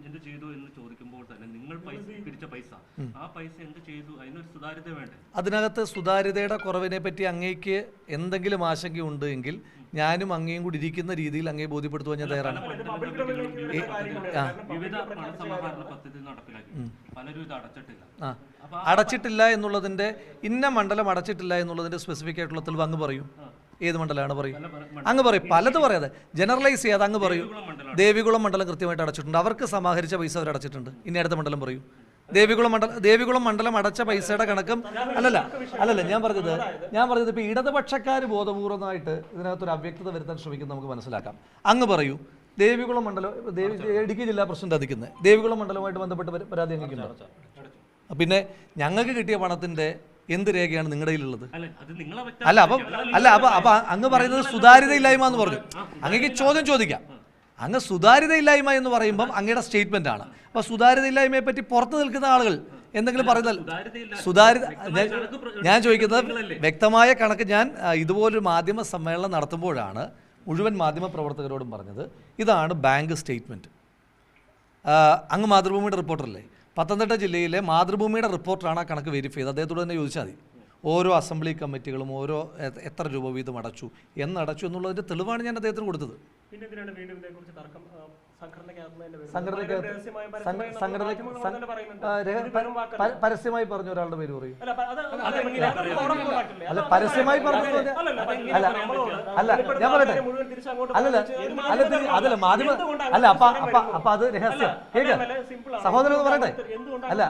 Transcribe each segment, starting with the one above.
എന്ത് ചെയ്തു എന്ന് ചോദിക്കുമ്പോൾ തന്നെ നിങ്ങൾ പിരിച്ച പൈസ ആ പൈസ എന്ത് ചെയ്തു, അതിനൊരു സുതാര്യത വേണ്ടേ? അതിനകത്ത് സുതാര്യതയുടെ കുറവിനെ പറ്റി അങ്ങേക്ക് എന്തെങ്കിലും ആശങ്കയുണ്ട് എങ്കിൽ ഞാനും അങ്ങയും കൂടി ഇരിക്കുന്ന രീതിയിൽ അങ്ങേ ബോധ്യപ്പെടുത്തുവാൻ ഞാൻ തയ്യാറാണ്. അടച്ചിട്ടില്ല എന്നുള്ളതിന്റെ ഇന്ന മണ്ഡലം അടച്ചിട്ടില്ല എന്നുള്ളതിന്റെ സ്പെസിഫിക് ആയിട്ടുള്ള തെളിവ് അങ്ങ് പറയൂ. ഏത് മണ്ഡലമാണ് പറയും? അങ്ങ് പറയും. പലത് പറയാതെ ജനറലൈസ് ചെയ്യാതെ അങ്ങ് പറയൂ. ദേവികുളം മണ്ഡലം കൃത്യമായിട്ട് അടച്ചിട്ടുണ്ട്. അവർക്ക് സമാഹരിച്ച പൈസ അവർ അടച്ചിട്ടുണ്ട്. ഇനി അടുത്ത മണ്ഡലം പറയൂ. ദേവികുളം മണ്ഡലം അടച്ച പൈസയുടെ കണക്കും അല്ലല്ല ഞാൻ പറഞ്ഞത് ഇപ്പൊ ഇടതുപക്ഷക്കാർ ബോധപൂർവമായിട്ട് ഇതിനകത്തൊരു അവ്യക്തത വരുത്താൻ ശ്രമിക്കുന്നത് നമുക്ക് മനസ്സിലാക്കാം. അങ്ങ് പറയൂ. ദേവികുളം മണ്ഡലം ഇടുക്കി ജില്ലാ പ്രസിഡന്റ് അധിക്കുന്നത് ദേവികുളം മണ്ഡലവുമായിട്ട് ബന്ധപ്പെട്ട് പരാതി അംഗീകരിക്കുന്നുണ്ടോ? പിന്നെ ഞങ്ങൾക്ക് കിട്ടിയ പണത്തിന്റെ എന്ത് രേഖയാണ് നിങ്ങളുടെ കയ്യിലുള്ളത്? അപ്പൊ അങ്ങ് പറയുന്നത് സുതാര്യതയില്ലായ്മ എന്ന് പറഞ്ഞു. അങ്ങേക്ക് ചോദ്യം ചോദിക്കാം. അങ്ങ് സുതാര്യതയില്ലായ്മ എന്ന് പറയുമ്പം അങ്ങയുടെ സ്റ്റേറ്റ്മെന്റ് ആണ്. അപ്പൊ സുതാര്യതയില്ലായ്മയെ പറ്റി പുറത്തു നിൽക്കുന്ന ആളുകൾ എന്തെങ്കിലും പറയുന്നത് ഞാൻ ചോദിക്കുന്നത് വ്യക്തമായ കണക്ക്. ഞാൻ ഇതുപോലൊരു മാധ്യമ സമ്മേളനം നടത്തുമ്പോഴാണ് മുഴുവൻ മാധ്യമ പ്രവർത്തകരോടും പറഞ്ഞത് ഇതാണ് ബാങ്ക് സ്റ്റേറ്റ്മെന്റ്. അങ്ങ് മാതൃഭൂമിയുടെ റിപ്പോർട്ടറല്ലേ? പത്തനംതിട്ട ജില്ലയിലെ മാതൃഭൂമിയുടെ റിപ്പോർട്ടറാണ് ആ കണക്ക് വെരിഫൈ ചെയ്ത്. അദ്ദേഹത്തോട് തന്നെ ചോദിച്ചാൽ മതി. ഓരോ അസംബ്ലി കമ്മിറ്റികളും ഓരോ എത്ര രൂപ വീതം അടച്ചു എന്നുള്ളതിൻ്റെ തെളിവാണ് ഞാൻ അദ്ദേഹത്തിന് കൊടുത്തത്. പരസ്യമായി പറഞ്ഞ ഒരാളുടെ പേര് പറയും. അല്ല പരസ്യമായി പറഞ്ഞു അല്ല ഞാൻ പറയട്ടെ അതല്ല മാധ്യമ അല്ല അപ്പൊ അത് രഹസ്യം കേൾക്ക സഹോദരൻ എന്ന് പറയട്ടെ. അല്ല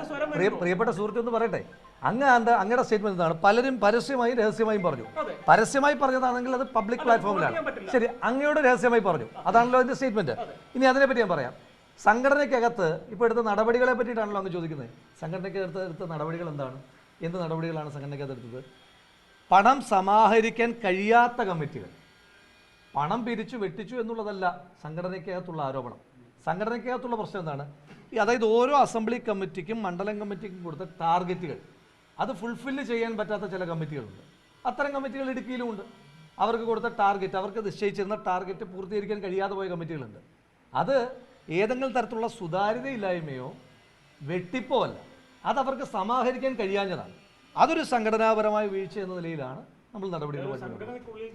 പ്രിയപ്പെട്ട സുഹൃത്ത് എന്ന് പറയട്ടെ. അങ്ങയുടെ സ്റ്റേറ്റ്മെന്റ് എന്താണ്? പലരും പരസ്യമായും രഹസ്യമായും പറഞ്ഞു. പരസ്യമായി പറഞ്ഞതാണെങ്കിൽ അത് പബ്ലിക് പ്ലാറ്റ്ഫോമിലാണ്. ശരി, അങ്ങയോട് രഹസ്യമായി പറഞ്ഞു. അതാണല്ലോ അതിന്റെ സ്റ്റേറ്റ്മെന്റ്. ഇനി അതിനെപ്പറ്റി ഞാൻ പറയാം. സംഘടനയ്ക്കകത്ത് ഇപ്പോൾ എടുത്ത നടപടികളെ പറ്റിയിട്ടാണല്ലോ അങ്ങ് ചോദിക്കുന്നത്. സംഘടനയ്ക്കകത്ത് എടുത്ത നടപടികൾ എന്താണ്? എന്ത് നടപടികളാണ് സംഘടനയ്ക്കകത്ത് എടുത്തത്? പണം സമാഹരിക്കാൻ കഴിയാത്ത കമ്മിറ്റികൾ പണം പിരിച്ചു വെട്ടിച്ചു എന്നുള്ളതല്ല സംഘടനയ്ക്കകത്തുള്ള ആരോപണം. സംഘടനയ്ക്കകത്തുള്ള പ്രശ്നം എന്താണ്? അതായത് ഓരോ അസംബ്ലി കമ്മിറ്റിക്കും മണ്ഡലം കമ്മിറ്റിക്കും കൊടുത്ത ടാർഗറ്റുകൾ അത് ഫുൾഫില്ല് ചെയ്യാൻ പറ്റാത്ത ചില കമ്മിറ്റികളുണ്ട്. അത്തരം കമ്മിറ്റികൾ ഇടുക്കിയിലുമുണ്ട്. അവർക്ക് കൊടുത്ത ടാർഗറ്റ്, അവർക്ക് നിശ്ചയിച്ചിരുന്ന ടാർഗറ്റ് പൂർത്തീകരിക്കാൻ കഴിയാതെ പോയ കമ്മിറ്റികളുണ്ട്. അത് ഏതെങ്കിലും തരത്തിലുള്ള സുതാര്യതയില്ലായ്മയോ വെട്ടിപ്പോ അല്ല, അതവർക്ക് സമാഹരിക്കാൻ കഴിയാഞ്ഞതാണ്. അതൊരു സംഘടനാപരമായ വീഴ്ച എന്ന നിലയിലാണ് നമ്മൾ നടപടികൾ